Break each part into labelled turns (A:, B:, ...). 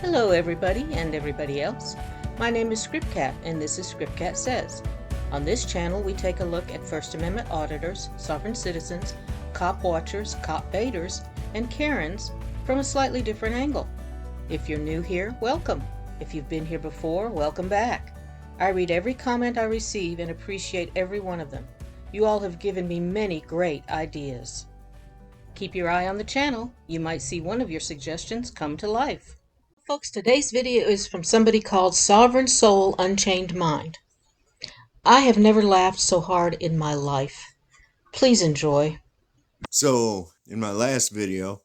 A: Hello everybody and everybody else. My name is ScrypKat and this is ScrypKat Says. On this channel we take a look at First Amendment auditors, sovereign citizens, cop watchers, cop baiters, and Karens from a slightly different angle. If you're new here, welcome. If you've been here before, welcome back. I read every comment I receive and appreciate every one of them. You all have given me many great ideas. Keep your eye on the channel. You might see one of your suggestions come to life. Folks, today's video is from somebody called Sovereign Soul Unchained Mind. I have never laughed so hard in my life. Please enjoy.
B: So in my last video,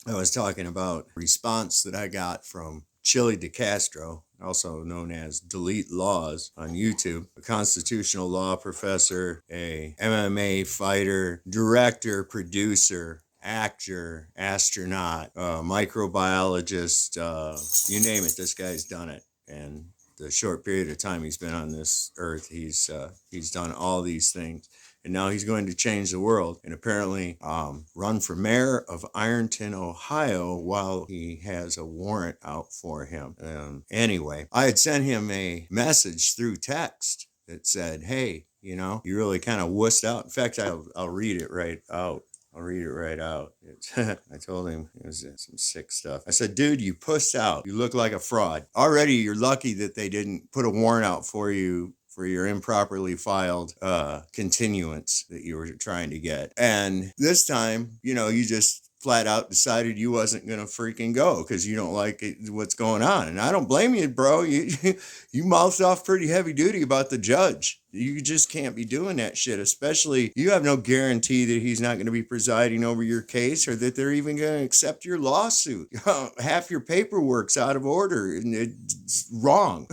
B: I was talking about response that I got from Chili DeCastro, also known as Delete Lawz on YouTube, a constitutional law professor, a MMA fighter, director, producer, actor, astronaut, microbiologist, you name it, this guy's done it. And the short period of time he's been on this earth, he's done all these things. And now he's going to change the world and apparently run for mayor of Ironton, Ohio, while he has a warrant out for him. Anyway, I had sent him a message through text that said, hey, you know, you really kind of wussed out. In fact, I'll read it right out. I'll read it right out. I told him it was some sick stuff. I said, dude, you pussed out. You look like a fraud. Already, you're lucky that they didn't put a warrant out for you for your improperly filed continuance that you were trying to get. And this time, you know, you just flat out decided you wasn't going to freaking go because you don't like what's going on. And I don't blame you, bro. You mouthed off pretty heavy duty about the judge. You just can't be doing that shit, especially you have no guarantee that he's not going to be presiding over your case or that they're even going to accept your lawsuit. Half your paperwork's out of order and it's wrong.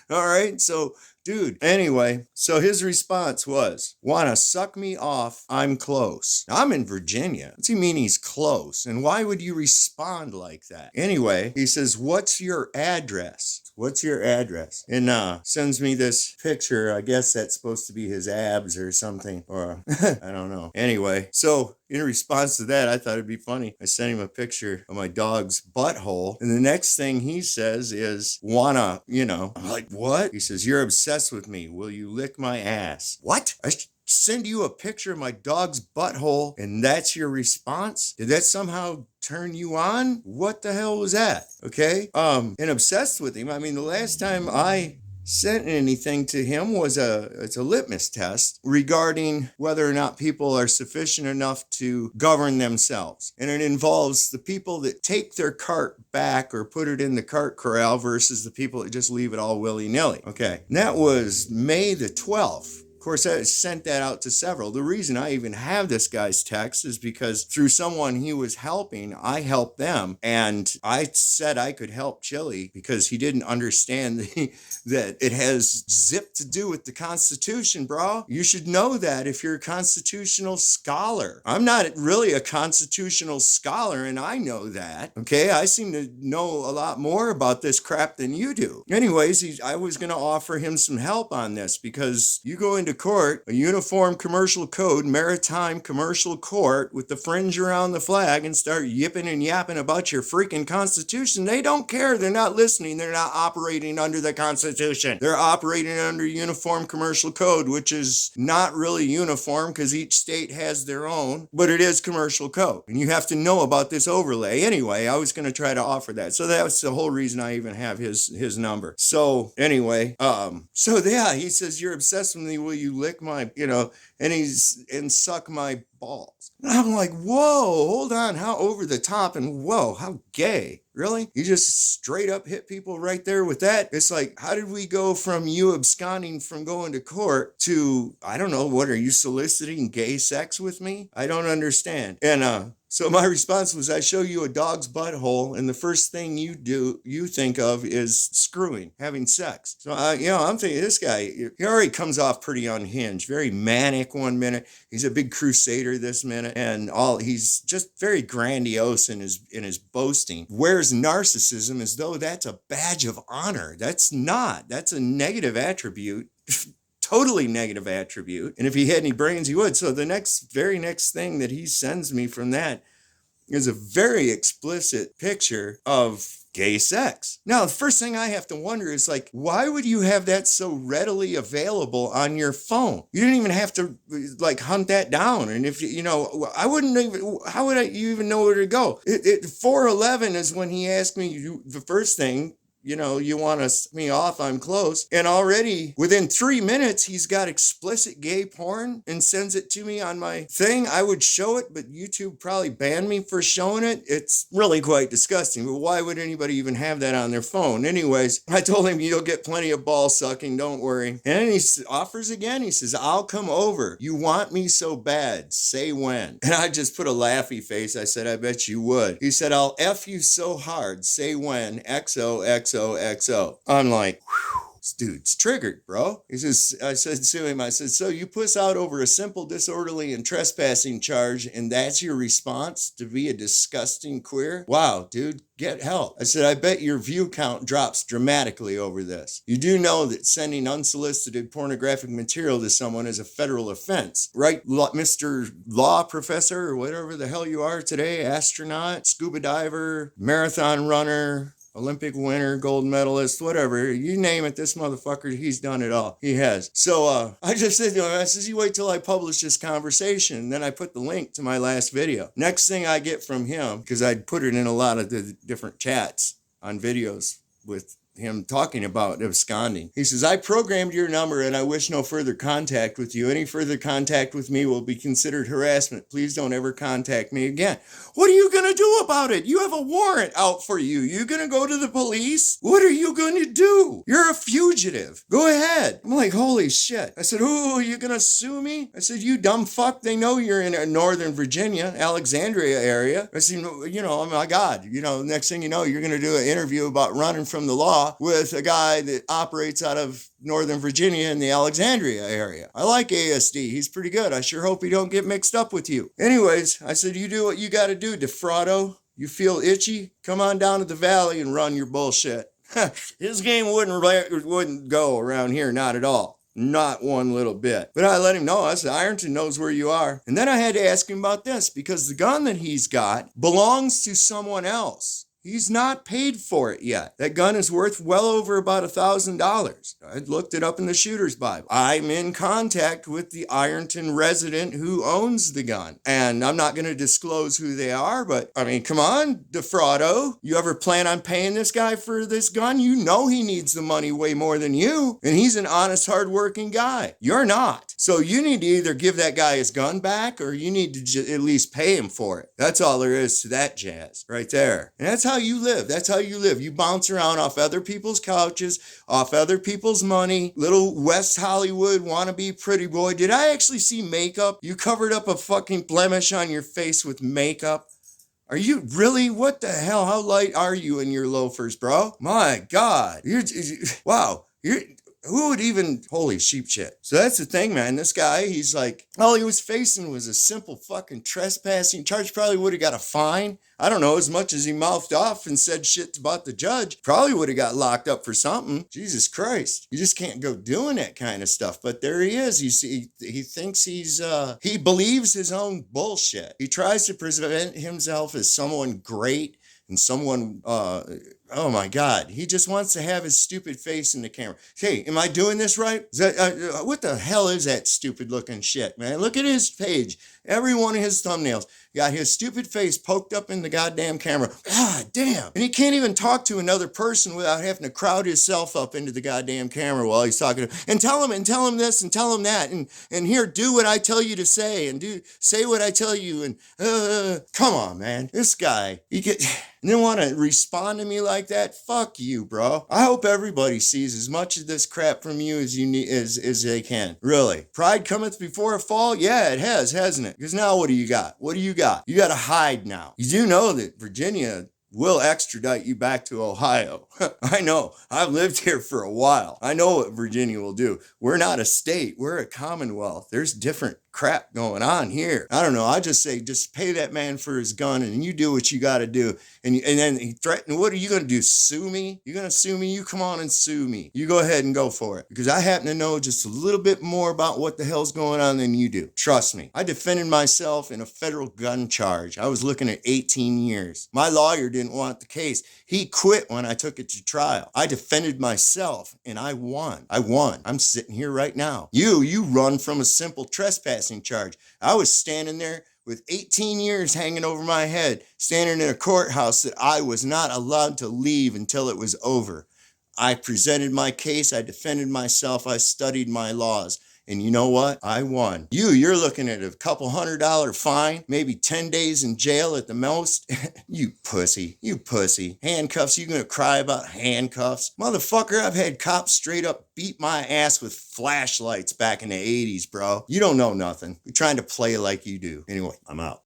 B: All right. So, dude, anyway, so his response was, wanna suck me off, I'm close. Now, I'm in Virginia. What's he mean he's close? And why would you respond like that? Anyway, he says, what's your address? What's your address? And sends me this picture. I guess that's supposed to be his abs or something, or I don't know. Anyway, so in response to that, I thought it'd be funny. I sent him a picture of my dog's butthole. And the next thing he says is, wanna, you know, I'm like, what? He says, you're obsessed with me. Will you lick my ass? What? I send you a picture of my dog's butthole and that's your response? Did that somehow turn you on? What the hell was that? Okay. And obsessed with him. I mean, the last time I sent anything to him was it's a litmus test regarding whether or not people are sufficient enough to govern themselves. And it involves the people that take their cart back or put it in the cart corral versus the people that just leave it all willy-nilly. Okay. And that was May the 12th. Of course, I sent that out to several. The reason I even have this guy's text is because through someone he was helping, I helped them. And I said I could help Chili because he didn't understand that it has zip to do with the Constitution, bro. You should know that if you're a constitutional scholar. I'm not really a constitutional scholar, and I know that. Okay, I seem to know a lot more about this crap than you do. Anyways, I was going to offer him some help on this because you go into court, a uniform commercial code, maritime commercial court with the fringe around the flag and start yipping and yapping about your freaking Constitution. They don't care. They're not listening. They're not operating under the Constitution. They're operating under uniform commercial code, which is not really uniform because each state has their own, but it is commercial code. And you have to know about this overlay. Anyway, I was going to try to offer that. So that was the whole reason I even have his number. So anyway, so yeah, he says, you're obsessed with me. Will you lick my, you know, and suck my balls? And I'm like, whoa, hold on, how over the top and whoa, how gay. Really? You just straight up hit people right there with that? It's like, how did we go from you absconding from going to court to, I don't know, what are you soliciting gay sex with me? I don't understand. And so my response was, I show you a dog's butthole, and the first thing you think of is screwing, having sex. So, you know, I'm thinking this guy, he already comes off pretty unhinged, very manic one minute. He's a big crusader this minute, and he's just very grandiose in his boasting. Wears narcissism as though that's a badge of honor. That's not. That's a negative attribute. Totally negative attribute. And if he had any brains, he would. So the very next thing that he sends me from that is a very explicit picture of gay sex. Now, the first thing I have to wonder is like, why would you have that so readily available on your phone? You didn't even have to like hunt that down. And if you know, I wouldn't even, how would you even know where to go? 411 is when he asked me the first thing, you know, you want to set me off, I'm close. And already within 3 minutes, he's got explicit gay porn and sends it to me on my thing. I would show it, but YouTube probably banned me for showing it. It's really quite disgusting. But why would anybody even have that on their phone? Anyways, I told him, you'll get plenty of ball sucking, don't worry. And then he offers again. He says, I'll come over. You want me so bad. Say when. And I just put a laughy face. I said, I bet you would. He said, I'll F you so hard. Say when. XOXO. I'm like, whew, this dude's triggered, bro. He says, I said to him, I said, so you puss out over a simple disorderly and trespassing charge, and that's your response to be a disgusting queer? Wow, dude, get help. I said, I bet your view count drops dramatically over this. You do know that sending unsolicited pornographic material to someone is a federal offense, right, Mr. Law Professor, or whatever the hell you are today, astronaut, scuba diver, marathon runner, Olympic winner, gold medalist, whatever, you name it, this motherfucker, he's done it all. He has. So I just said to him, I says, you wait till I publish this conversation. And then I put the link to my last video. Next thing I get from him, because I'd put it in a lot of the different chats on videos with him talking about absconding. He says, I programmed your number and I wish no further contact with you. Any further contact with me will be considered harassment. Please don't ever contact me again. What are you going to do about it? You have a warrant out for you. You going to go to the police? What are you going to do? You're a fugitive. Go ahead. I'm like, holy shit. I said, oh, you going to sue me? I said, you dumb fuck. They know you're in Northern Virginia, Alexandria area. I said, you know, oh my God, you know, next thing you know, you're going to do an interview about running from the law with a guy that operates out of Northern Virginia in the Alexandria area. I like ASD. He's pretty good. I sure hope he don't get mixed up with you. Anyways, I said, you do what you got to do, defraudo. You feel itchy? Come on down to the valley and run your bullshit. His game wouldn't go around here, not at all. Not one little bit. But I let him know. I said, Ironton knows where you are. And then I had to ask him about this, because the gun that he's got belongs to someone else. He's not paid for it yet. That gun is worth well over about $1,000. I looked it up in the Shooter's Bible. I'm in contact with the Ironton resident who owns the gun. And I'm not going to disclose who they are, but I mean, come on, defraudo. You ever plan on paying this guy for this gun? You know he needs the money way more than you. And he's an honest, hardworking guy. You're not. So you need to either give that guy his gun back, or you need to at least pay him for it. That's all there is to that jazz right there. And that's how you live. That's how you live. You bounce around off other people's couches, off other people's money. Little West Hollywood wannabe pretty boy. Did I actually see makeup? You covered up a fucking blemish on your face with makeup? Are you really? What the hell? How light are you in your loafers, bro? My God. Wow. Who would even, holy sheep shit. So that's the thing, man. This guy, he's like, all he was facing was a simple fucking trespassing charge. Probably would have got a fine. I don't know, as much as he mouthed off and said shit about the judge, probably would have got locked up for something. Jesus Christ. You just can't go doing that kind of stuff. But there he is. You see, he thinks he believes his own bullshit. He tries to present himself as someone great and someone, oh my God, he just wants to have his stupid face in the camera. Hey, am I doing this right? Is that, what the hell is that stupid looking shit, man? Look at his page. Every one of his thumbnails got his stupid face poked up in the goddamn camera. God damn. And he can't even talk to another person without having to crowd himself up into the goddamn camera while he's talking to him. And tell him this and tell him that. And here, do what I tell you to say and say what I tell you. And come on, man. This guy, and then want to respond to me like that? Fuck you, bro. I hope everybody sees as much of this crap from you as as they can. Really. Pride cometh before a fall? Yeah, it has, hasn't it? Because now what do you got? What do you got? You got to hide now. You do know that Virginia will extradite you back to Ohio. I know. I've lived here for a while. I know what Virginia will do. We're not a state. We're a commonwealth. There's different crap going on here. I don't know. I just say, just pay that man for his gun and you do what you got to do. And then he threatened, what are you going to do? Sue me? You're going to sue me? You come on and sue me. You go ahead and go for it. Because I happen to know just a little bit more about what the hell's going on than you do. Trust me. I defended myself in a federal gun charge. I was looking at 18 years. My lawyer didn't want the case. He quit when I took it to trial. I defended myself and I won. I'm sitting here right now. You run from a simple trespassing charge. I was standing there with 18 years hanging over my head, standing in a courthouse that I was not allowed to leave until it was over. I presented my case. I defended myself. I studied my laws. And you know what? I won. You're looking at a couple $100 fine, maybe 10 days in jail at the most. You pussy. Handcuffs, you gonna cry about handcuffs? Motherfucker, I've had cops straight up beat my ass with flashlights back in the 80s, bro. You don't know nothing. You're trying to play like you do. Anyway, I'm out.